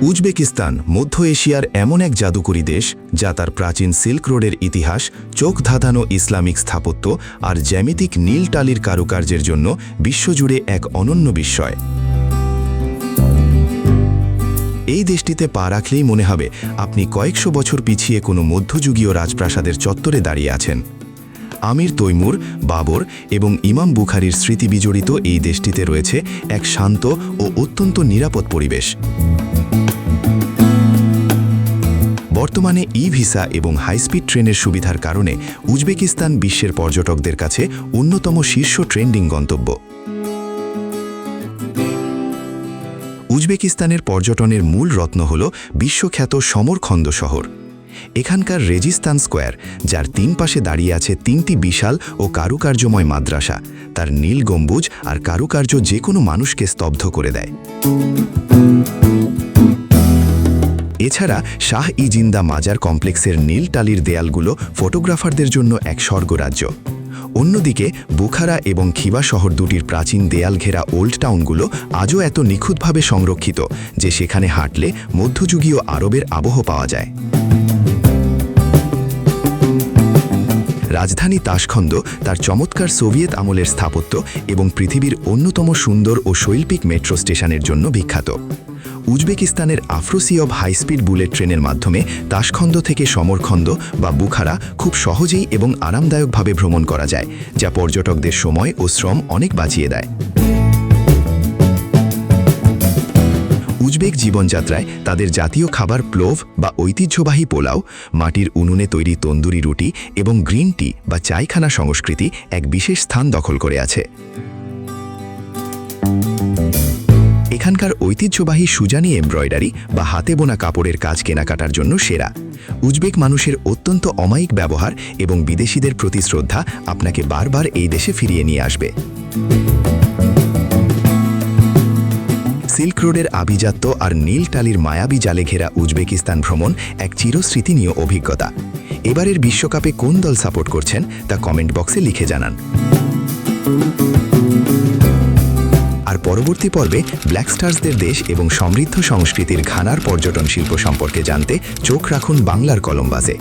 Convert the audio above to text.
Uzbekistan মধ্য এশিয়ার এমন এক জাদুকরী দেশ যা তার প্রাচীন সিল্ক রোডের ইতিহাস, চোখ ধাঁধানো ইসলামিক স্থাপত্য আর জ্যামিতিক নীল টালির কারুকার্যের জন্য বিশ্বজুড়ে এক অনন্য বিস্ময়। এই দেশটিতে পা রাখলেই মনে হবে আপনি কয়েকশো বছর পিছিয়ে কোনো মধ্যযুগীয় রাজপ্রাসাদের চত্বরে দাঁড়িয়ে আছেন। আমির তৈমুর, বাবর এবং ইমাম বুখারীর স্মৃতি বিজড়িত এই দেশটিতে রয়েছে এক শান্ত ও অত্যন্ত নিরাপদ পরিবেশ। বর্তমানে ই-ভিসা এবং হাইস্পিড ট্রেনের সুবিধার কারণে উজবেকিস্তান বিশ্বের পর্যটকদের কাছে অন্যতম শীর্ষ ট্রেন্ডিং গন্তব্য। উজবেকিস্তানের পর্যটনের মূল রত্ন হল বিশ্বখ্যাত সমরখন্দ শহর। এখানকার রেজিস্তান স্কোয়ার, যার তিন পাশে দাঁড়িয়ে আছে তিনটি বিশাল ও কারুকার্যময় মাদ্রাসা, তার নীল গম্বুজ আর কারুকার্য যে কোনো মানুষকে স্তব্ধ করে দেয়। এছাড়া শাহ-ই জিন্দা মাজার কমপ্লেক্সের নীল টালির দেয়ালগুলো ফটোগ্রাফারদের জন্য এক স্বর্গরাজ্য। অন্যদিকে বুখারা এবং খিবা শহর দুটির প্রাচীন দেয়াল ঘেরা ওল্ড টাউনগুলো আজও এত নিখুঁতভাবে সংরক্ষিত যে সেখানে হাঁটলে মধ্যযুগীয় আরবের আবহ পাওয়া যায়। রাজধানী তাশখন্দ তার চমৎকার সোভিয়েত আমলের স্থাপত্য এবং পৃথিবীর অন্যতম সুন্দর ও শৈল্পিক মেট্রো স্টেশনের জন্য বিখ্যাত। উজবেকিস্তানের আফ্রোসিয়ব হাইস্পিড বুলেট ট্রেনের মাধ্যমে তাশখন্দ থেকে সমরখন্দ বা বুখারা খুব সহজেই এবং আরামদায়কভাবে ভ্রমণ করা যায়, যা পর্যটকদের সময় ও শ্রম অনেক বাঁচিয়ে দেয়। উজবেক জীবনযাত্রায় তাদের জাতীয় খাবার প্লোভ বা ঐতিহ্যবাহী পোলাও, মাটির উনুনে তৈরি তন্দুরি রুটি এবং গ্রিন টি বা চায়খানা সংস্কৃতি এক বিশেষ স্থান দখল করে আছে। এখানকার ঐতিহ্যবাহী সুজানি এমব্রয়ডারি বা হাতে বোনা কাপড়ের কাজ কেনাকাটার জন্য সেরা। উজবেক মানুষের অত্যন্ত অমায়িক ব্যবহার এবং বিদেশিদের প্রতি শ্রদ্ধা আপনাকে বারবার এই দেশে ফিরিয়ে নিয়ে আসবে। সিল্ক রোডের আভিজাত্য আর নীল টালির মায়াবী জালে ঘেরা উজবেকিস্তান ভ্রমণ এক চিরস্মৃতিনীয় অভিজ্ঞতা। এবারের বিশ্বকাপে কোন দল সাপোর্ট করছেন তা কমেন্ট বক্সে লিখে জানান। আর পরবর্তী পর্বে ব্ল্যাক স্টার্সদের দেশ এবং সমৃদ্ধ সংস্কৃতির ঘানার পর্যটন শিল্প সম্পর্কে জানতে চোখ রাখুন বাংলার কলম্বাসে।